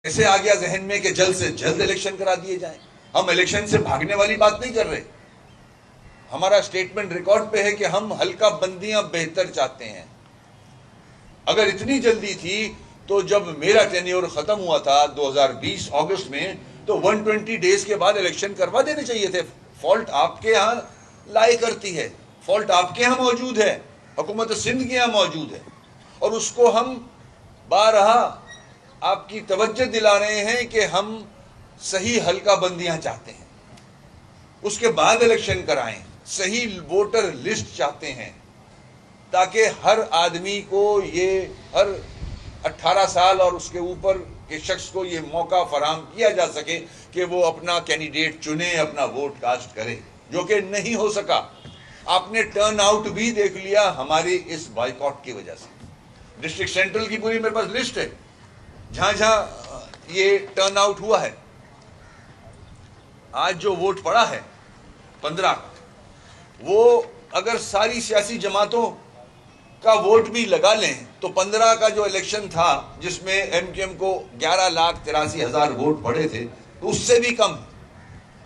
ऐसे आ गया जहन में कि जल्द से जल्द इलेक्शन करा दिए जाए। हम इलेक्शन से भागने वाली बात नहीं कर रहे। हमारा स्टेटमेंट रिकॉर्ड पे है कि हम हल्का बंदियां बेहतर चाहते हैं। अगर इतनी जल्दी थी तो जब मेरा टेन्योर खत्म हुआ था 2020 अगस्त में, तो 120 डेज के बाद इलेक्शन करवा देने चाहिए थे। फॉल्ट आपके यहां लाई करती है, फॉल्ट आपके यहां मौजूद है, हुकूमत सिंध के यहां मौजूद है, और उसको हम बारहा आपकी तवज्जो दिला रहे हैं कि हम सही हल्का बंदियां चाहते हैं, उसके बाद इलेक्शन कराएं, सही वोटर लिस्ट चाहते हैं, ताकि हर आदमी को ये हर 18 साल और उसके ऊपर के शख्स को ये मौका फराहम किया जा सके कि वो अपना कैंडिडेट चुने, अपना वोट कास्ट करे, जो कि नहीं हो सका। आपने टर्न आउट भी देख लिया हमारी इस बाइकॉट की वजह से। डिस्ट्रिक्ट सेंट्रल की पूरी मेरे पास लिस्ट है, जहां जहां ये टर्न आउट हुआ है। आज जो वोट पड़ा है 15, वो अगर सारी सियासी जमातों का वोट भी लगा लें तो 15 का जो इलेक्शन था जिसमें एमक्यूएम को 11,83,000 वोट पड़े थे, तो उससे भी कम।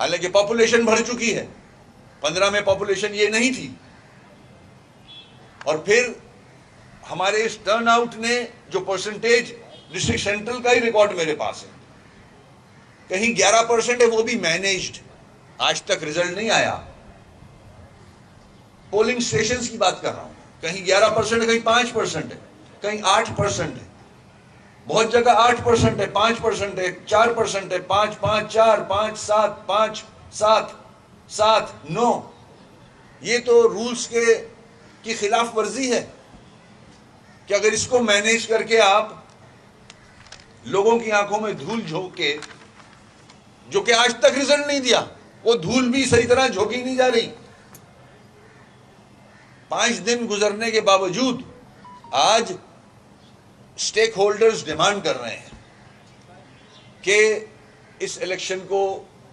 हालांकि पॉपुलेशन बढ़ चुकी है, 15 में पॉपुलेशन ये नहीं थी। और फिर हमारे इस टर्न आउट ने जो परसेंटेज, डिस्ट्रिक्ट सेंट्रल का ही रिकॉर्ड मेरे पास है, कहीं 11% है, वो भी मैनेज्ड, आज तक रिजल्ट नहीं आया। पोलिंग स्टेशंस की बात कर रहा हूं, कहीं 11% है, कहीं 5% है, कहीं 8% है, बहुत जगह 8% है, 5% है, 4% है, 5, 5, 4, 5, 7, 5, 7, 7, 9। ये तो रूल्स की खिलाफ वर्जी है कि अगर इसको मैनेज करके आप लोगों की आंखों में धूल झोंक के, जो कि आज तक रिजल्ट नहीं दिया, वो धूल भी सही तरह झोंकी नहीं जा रही। 5 दिन गुजरने के बावजूद आज स्टेक होल्डर्स डिमांड कर रहे हैं कि इस इलेक्शन को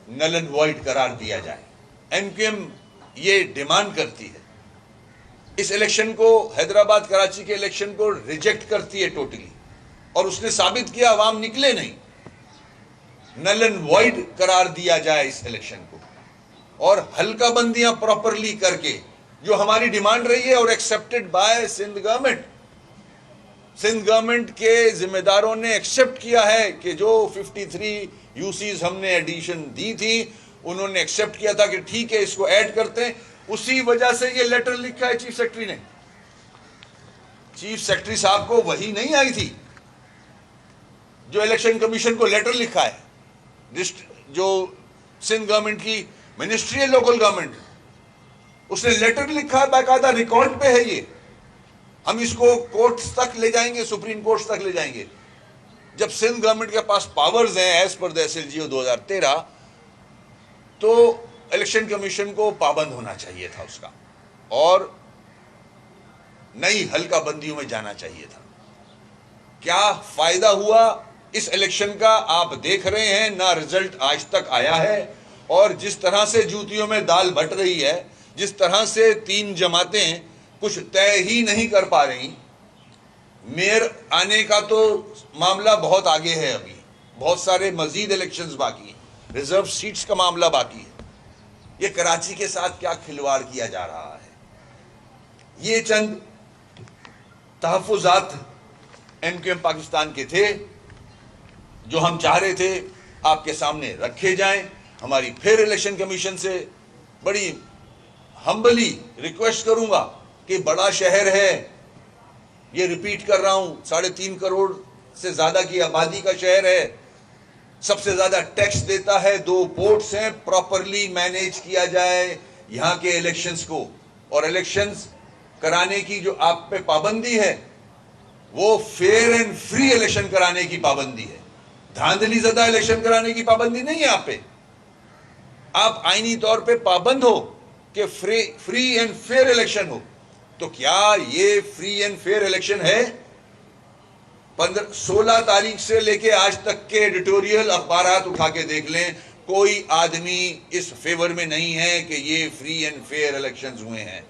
नल एंड वॉइड करार दिया जाए। एमक्यूएम ये डिमांड करती है, इस इलेक्शन को, हैदराबाद कराची के इलेक्शन को रिजेक्ट करती है टोटली, और उसने साबित किया अवाम निकले नहीं। नल एंड वॉइड करार दिया जाए इस इलेक्शन को, और हल्का बंदियां प्रॉपरली करके, जो हमारी डिमांड रही है और accepted by Sindh government. Sindh government के जिम्मेदारों ने एक्सेप्ट किया है कि जो 53 यूसीज हमने एडिशन दी थी, उन्होंने एक्सेप्ट किया था कि ठीक है इसको ऐड करते हैं। उसी वजह से ये लेटर लिखा है चीफ सेक्रेटरी ने। चीफ सेक्रेटरी साहब को वही नहीं आई थी जो इलेक्शन कमीशन को लेटर लिखा है, जो सिंध गवर्नमेंट की मिनिस्ट्री है लोकल गवर्नमेंट, उसने लेटर लिखा है, बाकायदा रिकॉर्ड पे है ये। हम इसको कोर्ट्स तक ले जाएंगे, सुप्रीम कोर्ट तक ले जाएंगे। जब सिंध गवर्नमेंट के पास पावर्स हैं एज पर द SLGO 2013, तो इलेक्शन कमीशन को पाबंद होना चाहिए था उसका, और नई हल्का बंदियों में जाना चाहिए था। क्या फायदा हुआ इस इलेक्शन का? आप देख रहे हैं ना, रिजल्ट आज तक आया है, और जिस तरह से जूतियों में दाल बट रही है, जिस तरह से 3 जमातें कुछ तय ही नहीं कर पा रही। मेयर आने का तो मामला बहुत आगे है, अभी बहुत सारे मजीद इलेक्शंस बाकी हैं, रिजर्व सीट्स का मामला बाकी है। ये कराची के साथ क्या खिलवाड़ किया जा रहा है। ये चंद तहफ़्फ़ुज़ात एमक्यूएम पाकिस्तान के थे जो हम चाह रहे थे आपके सामने रखे जाएं। हमारी फिर इलेक्शन कमीशन से बड़ी हम्बली रिक्वेस्ट करूंगा कि बड़ा शहर है, ये रिपीट कर रहा हूं, 3.5 करोड़ से ज्यादा की आबादी का शहर है, सबसे ज्यादा टैक्स देता है, 2 पोर्ट्स हैं, प्रॉपरली मैनेज किया जाए यहां के इलेक्शंस को। और इलेक्शंस कराने की जो आप पे पाबंदी है, वो फेयर एंड फ्री इलेक्शन कराने की पाबंदी है, धांधली ज़दा इलेक्शन कराने की पाबंदी नहीं है आप पे। आप आईनी तौर पे पाबंद हो कि फ्री एंड फेयर इलेक्शन हो। तो क्या ये फ्री एंड फेयर इलेक्शन है? 16 तारीख से लेके आज तक के एडिटोरियल अखबारात उठा के देख लें, कोई आदमी इस फेवर में नहीं है कि ये फ्री एंड फेयर इलेक्शंस हुए हैं।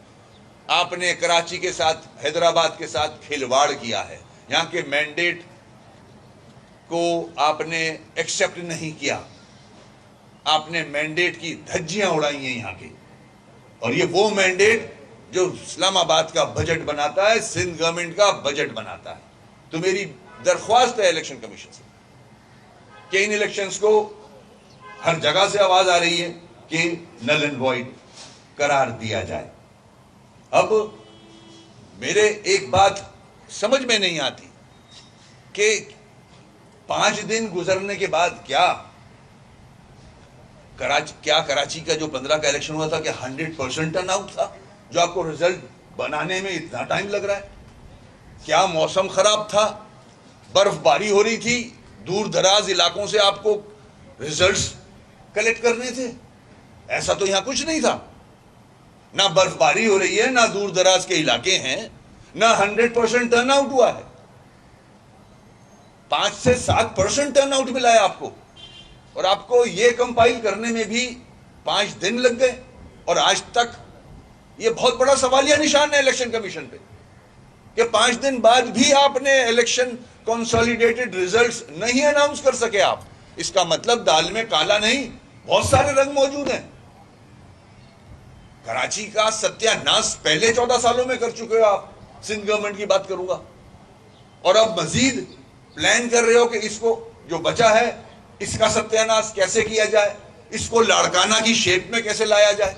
आपने कराची के साथ, हैदराबाद के साथ खिलवाड़ किया है। यहाँ के मैंडेट को आपने एक्सेप्ट नहीं किया, आपने मैंडेट की धज्जियां उड़ाई हैं यहाँ की। और ये वो मैंडेट जो इस्लामाबाद का बजट बनाता है, सिंध गवर्नमेंट का बजट बनाता है। तो मेरी दरख्वास्त है इलेक्शन कमीशन से कि इन इलेक्शंस को, हर जगह से आवाज आ रही है कि नल एंड वॉइड करार दिया जाए। अब मेरे एक बात समझ में नहीं आती कि 5 दिन गुजरने के बाद क्या कराची का जो 15 का इलेक्शन हुआ था क्या 100% टर्नआउट था जो आपको रिजल्ट बनाने में इतना टाइम लग रहा है? क्या मौसम खराब था, बर्फबारी हो रही थी, दूर दराज इलाकों से आपको रिजल्ट्स कलेक्ट करने थे? ऐसा तो यहां कुछ नहीं था। ना बर्फबारी हो रही है, ना दूर दराज के इलाके हैं, ना 100% टर्नआउट हुआ है। 5 से 7% टर्नआउट मिला है आपको, और आपको यह कंपाइल करने में भी 5 दिन लग गए। और आज तक यह बहुत बड़ा सवालिया निशान है इलेक्शन कमीशन पे कि 5 दिन बाद भी आपने इलेक्शन कंसोलिडेटेड रिजल्ट्स नहीं अनाउंस कर सके आप। इसका मतलब दाल में काला नहीं, बहुत सारे रंग मौजूद हैं। कराची का सत्यानाश पहले 14 सालों में कर चुके हो आप, सिंध गवर्नमेंट की बात करूंगा, और अब मजीद प्लान कर रहे हो कि इसको जो बचा है इसका सत्यानाश कैसे किया जाए, इसको लाड़काना की शेप में कैसे लाया जाए।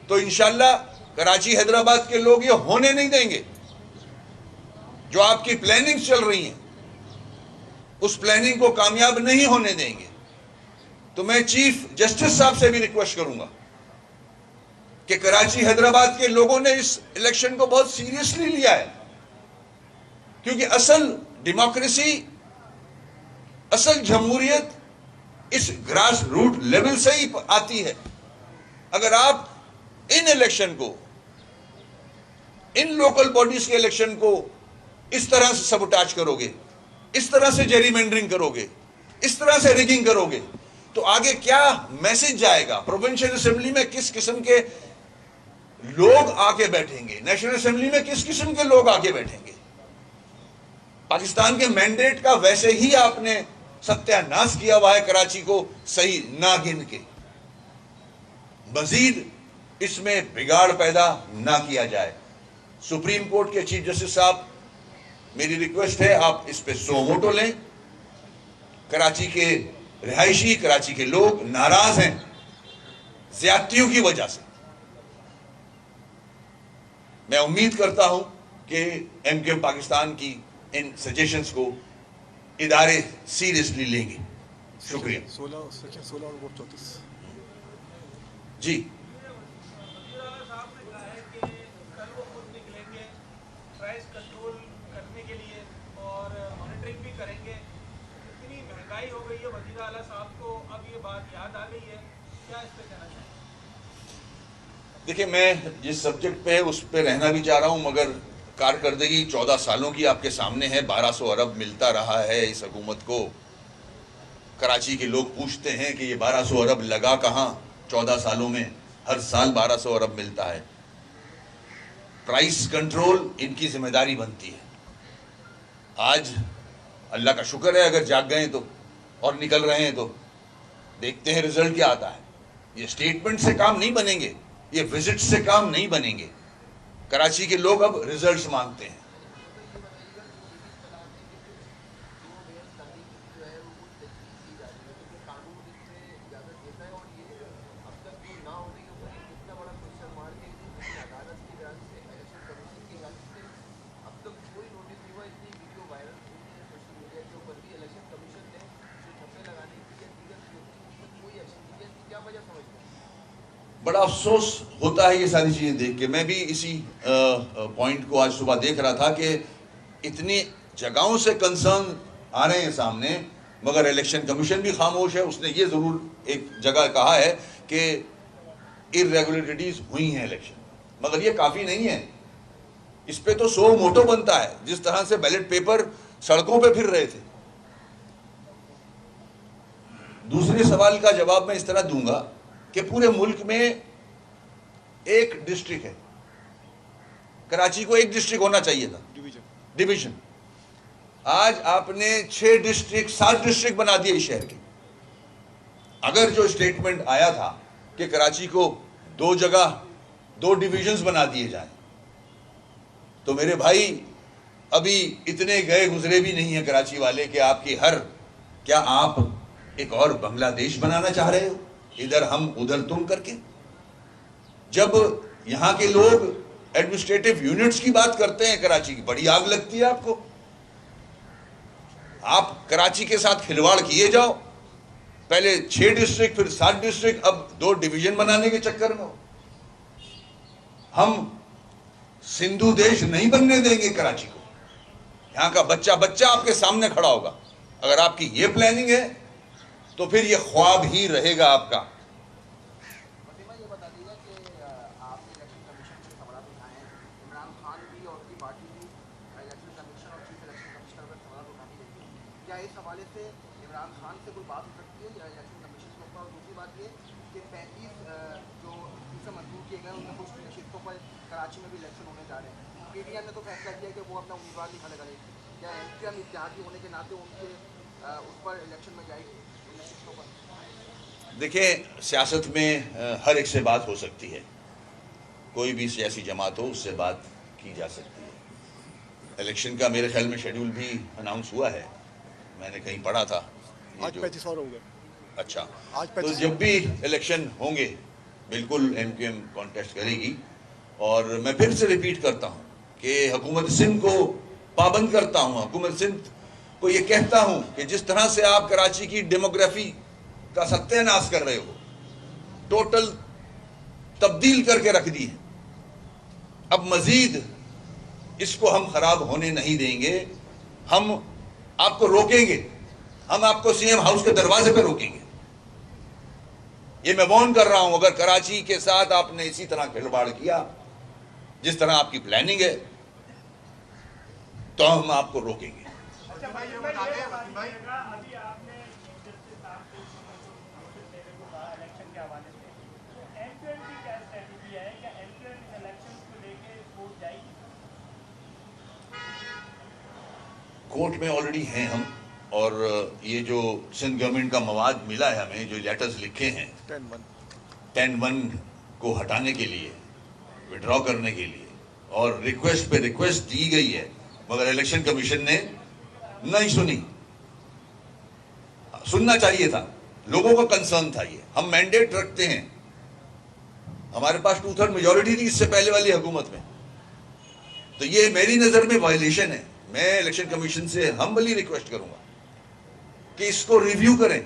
तो इंशाल्लाह कराची हैदराबाद के लोग ये होने नहीं देंगे। जो आपकी प्लानिंग चल रही है उस प्लानिंग को कामयाब नहीं होने देंगे। तो मैं चीफ जस्टिस साहब से भी रिक्वेस्ट करूंगा कि कराची हैदराबाद के लोगों ने इस इलेक्शन को बहुत सीरियसली लिया है, क्योंकि असल डेमोक्रेसी, असल जमहूरियत इस ग्रास रूट लेवल से ही आती है। अगर आप इन इलेक्शन को, इन लोकल बॉडीज के इलेक्शन को इस तरह से सबोटाज करोगे, इस तरह से जेरीमेंडरिंग करोगे, इस तरह से रिगिंग करोगे, तो आगे क्या मैसेज जाएगा? प्रोविंशियल असेंबली में किस किस्म के लोग आके बैठेंगे, नेशनल असेंबली में किस किस्म के लोग आके बैठेंगे? पाकिस्तान के मैंडेट का वैसे ही आपने सत्यानाश किया हुआ है कराची को सही ना गिन के। मजीद इसमें बिगाड़ पैदा ना किया जाए। सुप्रीम कोर्ट के चीफ जस्टिस साहब, मेरी रिक्वेस्ट है आप इस पे सो मोटो लें। कराची के रिहायशी, कराची के लोग नाराज हैं ज्यादतियों की वजह से। मैं उम्मीद करता हूं कि एमकेएम पाकिस्तान की इन सजेशंस को इदारे सीरियसली लेंगे। शुक्रिया। 16 और वोट 34 जी। देखिए, मैं जिस सब्जेक्ट पे है उस पे रहना भी चाह रहा हूं, मगर कारकर्दगी 14 सालों की आपके सामने है। 1200 अरब मिलता रहा है इस हुकूमत को। कराची के लोग पूछते हैं कि ये 1200 अरब लगा कहाँ 14 सालों में? हर साल 1200 अरब मिलता है। प्राइस कंट्रोल इनकी जिम्मेदारी बनती है। आज अल्लाह का शुक्र है अगर जाग गए तो और निकल रहे हैं, तो देखते हैं रिजल्ट क्या आता है। ये स्टेटमेंट से काम नहीं बनेंगे, ये विजिट से काम नहीं बनेंगे। कराची के लोग अब रिजल्ट्स मांगते हैं। बड़ा अफसोस होता है ये सारी चीजें देख के। मैं भी इसी पॉइंट को आज सुबह देख रहा था कि इतनी जगहों से कंसर्न आ रहे हैं सामने, मगर इलेक्शन कमीशन भी खामोश है। उसने ये जरूर एक जगह कहा है कि इरेगुलरिटीज हुई हैं इलेक्शन, मगर ये काफी नहीं है। इस पे तो सो मोटो बनता है। जिस तरह से बैलेट पेपर सड़कों पे फिर रहे थे। दूसरे सवाल का जवाब मैं इस तरह दूंगा कि पूरे मुल्क में एक डिस्ट्रिक्ट है, कराची को एक डिस्ट्रिक्ट होना चाहिए था, डिवीजन। आज आपने 6 डिस्ट्रिक्ट 7 डिस्ट्रिक्ट बना दिए इस शहर के। अगर जो स्टेटमेंट आया था कि कराची को 2 जगह 2 डिविजन्स बना दिए जाएं, तो मेरे भाई अभी इतने गए गुजरे भी नहीं है कराची वाले कि आपकी क्या आप एक और बांग्लादेश बनाना चाह रहे हो, इधर हम उधर तुम करके? जब यहां के लोग एडमिनिस्ट्रेटिव यूनिट्स की बात करते हैं कराची की, बड़ी आग लगती है आपको। आप कराची के साथ खिलवाड़ किए जाओ, पहले 6 डिस्ट्रिक्ट फिर 7 डिस्ट्रिक्ट, अब 2 डिवीजन बनाने के चक्कर में हो। हम सिंधु देश नहीं बनने देंगे कराची को। यहां का बच्चा बच्चा आपके सामने खड़ा होगा। अगर आपकी ये प्लानिंग है तो फिर ये ख्वाब ही रहेगा आपका। ये बता दीजिए कि आपने इलेक्शन कमीशन से सवाल उठाए हैं, इमरान खान भी और उनकी पार्टी भी इलेक्शन कमीशन और चीफ इलेक्शन कमिश्नर पर सवाल उठाती रही है। क्या इस हवाले से इमरान खान से कोई बात हो सकती है या इलेक्शन कमीशन के ऊपर? और दूसरी बात ये कि 35 जो फीसद मंजूर किए गए उनमें कुछ नशिस्तों पर कराची में भी इलेक्शन होने जा रहे हैं। PTI ने तो फैसला किया कि वो अपना उम्मीदवार नहीं खड़ा करेगी। क्या MQM इत्तेहादी होने के नाते उनके उस पर इलेक्शन में जाएगी नशिस्तों पर? देखिए, सियासत में हर एक से बात हो सकती है, कोई भी सियासी जमात हो उससे बात की जा सकती है। इलेक्शन का मेरे ख्याल में शेड्यूल भी अनाउंस हुआ है, मैंने कहीं पढ़ा था। आज 35 और होंगे। अच्छा, आज तो 35 जब भी इलेक्शन होंगे बिल्कुल MQM कॉन्टेस्ट करेगी। और मैं फिर से रिपीट करता हूं कि हुकूमत सिंध को पाबंद करता हूं, हुकूमत सिंध को ये कहता हूं कि जिस तरह से आप कराची की डेमोग्राफी का सत्यानाश कर रहे हो, टोटल तब्दील करके रख दी है, अब मजीद इसको हम खराब होने नहीं देंगे। हम आपको रोकेंगे, हम आपको CM हाउस के दरवाजे पे रोकेंगे। ये मैं वार्न कर रहा हूं। अगर कराची के साथ आपने इसी तरह खिलवाड़ किया जिस तरह आपकी प्लानिंग है, तो हम आपको रोकेंगे। अच्छा भाई, ये बता दें भाई, अभी आपने इलेक्शन के हवाले से MQM की क्या स्ट्रेटजी है? क्या MQM इस इलेक्शन को लेके कोर्ट जाएगी? कोर्ट में ऑलरेडी हैं हम, और ये जो सिंध गवर्नमेंट का मवाद मिला है हमें, जो लेटर्स लिखे हैं 10-1 को हटाने के लिए, विड्रॉ करने के लिए, और रिक्वेस्ट पे रिक्वेस्ट दी गई है, मगर इलेक्शन कमीशन ने नहीं सुनी। सुनना चाहिए था, लोगों का कंसर्न था ये। हम मैंडेट रखते हैं, हमारे पास 2/3 मेजोरिटी थी इससे पहले वाली हुकूमत में, तो ये मेरी नजर में वायलेशन है। मैं इलेक्शन कमीशन से हम्बली रिक्वेस्ट करूंगा कि इसको रिव्यू करें।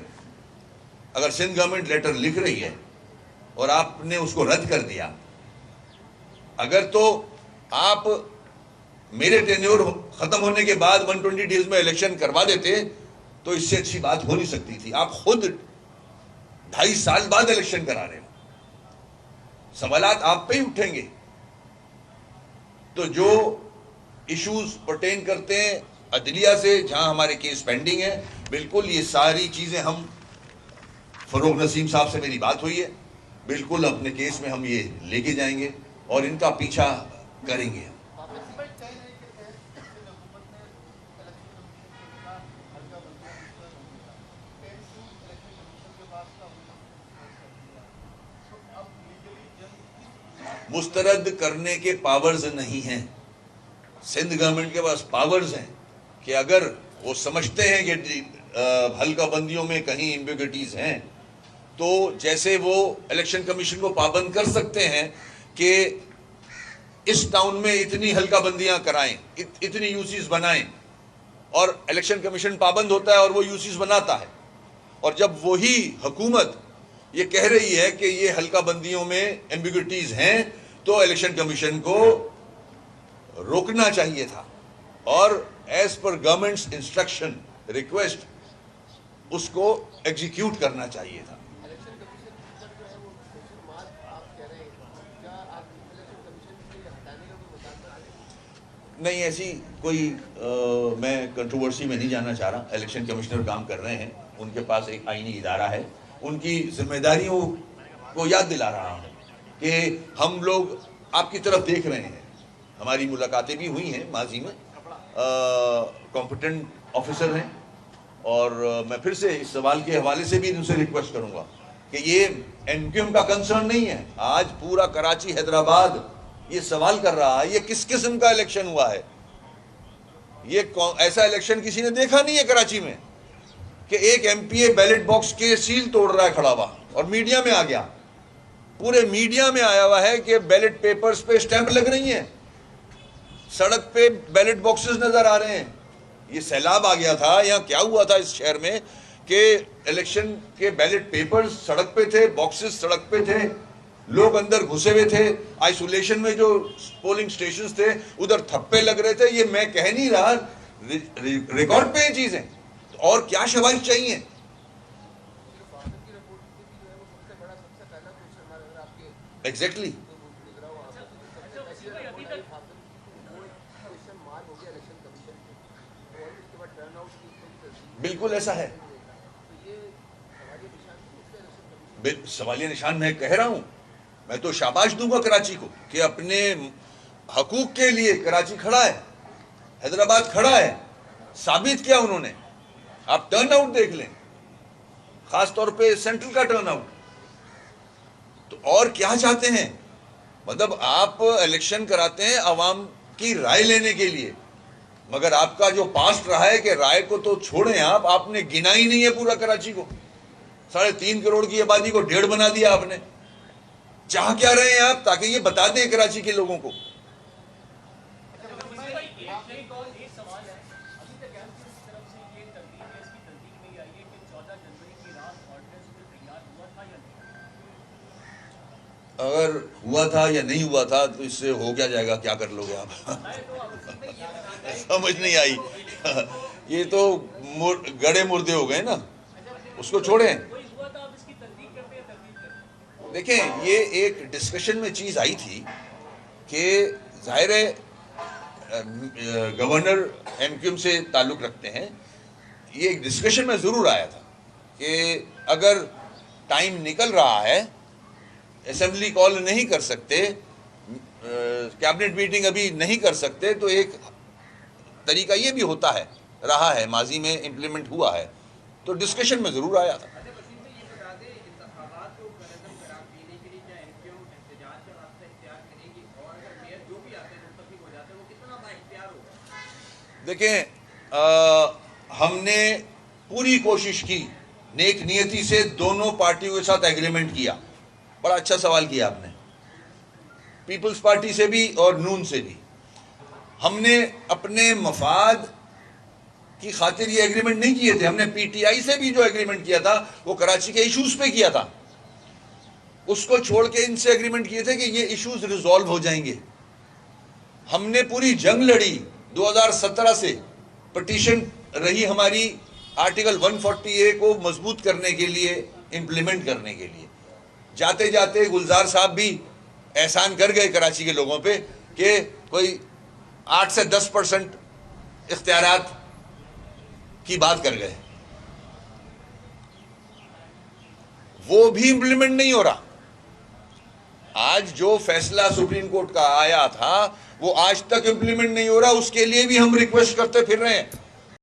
अगर सिंध गवर्नमेंट लेटर लिख रही है और आपने उसको रद्द कर दिया, अगर तो आप मेरे टेन्योर खत्म होने के बाद 120 डेज में इलेक्शन करवा देते तो इससे अच्छी बात हो नहीं सकती थी। आप खुद 2.5 साल बाद इलेक्शन करा रहे हो, सवालात आप पे ही उठेंगे। तो जो इश्यूज पर्टेन करते हैं अदलिया से, जहां हमारे केस पेंडिंग है, बिल्कुल ये सारी चीजें हम, फरूक नसीम साहब से मेरी बात हुई है, बिल्कुल अपने केस में हम ये लेके जाएंगे और इनका पीछा करेंगे। मुस्तरद करने के पावर्स नहीं हैं। सिंध गवर्नमेंट के पास पावर्स हैं कि अगर वो समझते हैं कि हल्का बंदियों में कहीं एम्बिग्युइटीज हैं, तो जैसे वो इलेक्शन कमीशन को पाबंद कर सकते हैं कि इस टाउन में इतनी हल्का बंदियां कराएं, इतनी यूसीज बनाएं, और इलेक्शन कमीशन पाबंद होता है और वो यूसीज बनाता है। और जब वही हुकूमत ये कह रही है कि ये हल्का बंदियों में एम्बिग्युइटीज हैं, तो इलेक्शन कमीशन को रोकना चाहिए था और as per government's instruction request उसको एग्जीक्यूट करना चाहिए था। नहीं, ऐसी कोई मैं कंट्रोवर्सी में नहीं जाना चाह रहा। इलेक्शन कमिश्नर काम कर रहे हैं, उनके पास एक आईनी इदारा है, उनकी जिम्मेदारियों को याद दिला रहा हूं कि हम लोग आपकी तरफ देख रहे हैं। हमारी मुलाकातें भी हुई हैं माजी में, कॉम्पिटेंट ऑफिसर हैं और मैं फिर से इस सवाल के हवाले से भी उनसे रिक्वेस्ट करूंगा कि ये एमक्यूएम का कंसर्न नहीं है। आज पूरा कराची हैदराबाद ये सवाल कर रहा है ये किस किस्म का इलेक्शन हुआ है। ये ऐसा इलेक्शन किसी ने देखा नहीं है कराची में कि एक एमपीए बैलेट बॉक्स के सील तोड़ रहा है खड़ा हुआ और मीडिया में आ गया, पूरे मीडिया में आया हुआ है कि बैलेट पेपर्स पे स्टैंप लग रही हैं, सड़क पे बैलेट बॉक्सेस नजर आ रहे हैं। ये सैलाब आ गया था, यहाँ क्या हुआ था इस शहर में कि इलेक्शन के बैलेट पेपर्स सड़क पे थे, बॉक्सेस सड़क पे थे, लोग अंदर घुसे हुए थे, आइसोलेशन में जो पोलिंग स्टेशंस थे उधर थप्पे लग रहे थे। ये मैं कह नहीं रहा, रिकॉर्ड पे ये चीजें, और क्या शवाहिद चाहिए। एग्जैक्टली बिल्कुल ऐसा है। सवालिया निशान मैं कह रहा हूं, मैं तो शाबाश दूंगा कराची को कि अपने हकूक के लिए कराची खड़ा है, हैदराबाद खड़ा है, साबित किया उन्होंने। आप टर्न आउट देख लें, खास तौर पे सेंट्रल का टर्न आउट। तो और क्या चाहते हैं? मतलब आप इलेक्शन कराते हैं अवाम की राय लेने के लिए, मगर आपका जो पास्ट रहा है कि राय को तो छोड़ें, आपने गिना ही नहीं है पूरा कराची को। 3.5 करोड़ की आबादी को 1.5 बना दिया आपने। चाह क्या रहे हैं आप, ताकि ये बता दें कराची के लोगों को। अगर हुआ था या नहीं हुआ था तो इससे हो क्या जाएगा, क्या कर लोगे आप? समझ नहीं आई। ये तो गड़े मुर्दे हो गए ना, उसको छोड़ें। देखें, ये एक डिस्कशन में चीज आई थी कि जाहिर है गवर्नर एमक्यूएम से ताल्लुक रखते हैं। ये एक डिस्कशन में जरूर आया था कि अगर टाइम निकल रहा है, असेंबली कॉल नहीं कर सकते, कैबिनेट मीटिंग अभी नहीं कर सकते, तो एक तरीका ये भी होता है, रहा है, माजी में इम्प्लीमेंट हुआ है, तो डिस्कशन में जरूर आया था। देखें, हमने पूरी कोशिश की, नेक नियति से दोनों पार्टियों के साथ एग्रीमेंट किया। बड़ा अच्छा सवाल किया आपने, पीपल्स पार्टी से भी और नून से भी। हमने अपने मफाद की खातिर ये एग्रीमेंट नहीं किए थे। हमने पीटीआई से भी जो एग्रीमेंट किया था वो कराची के इश्यूज पे किया था, उसको छोड़ के इनसे एग्रीमेंट किए थे कि ये इश्यूज रिजॉल्व हो जाएंगे। हमने पूरी जंग लड़ी 2017 से, पिटीशन रही हमारी आर्टिकल 140A को मजबूत करने के लिए, इंप्लीमेंट करने के लिए। जाते जाते गुलजार साहब भी एहसान कर गए कराची के लोगों पे कि कोई 8 से 10% इख्तियारात की बात कर गए, वो भी इंप्लीमेंट नहीं हो रहा। आज जो फैसला सुप्रीम कोर्ट का आया था वो आज तक इंप्लीमेंट नहीं हो रहा, उसके लिए भी हम रिक्वेस्ट करते फिर रहे हैं।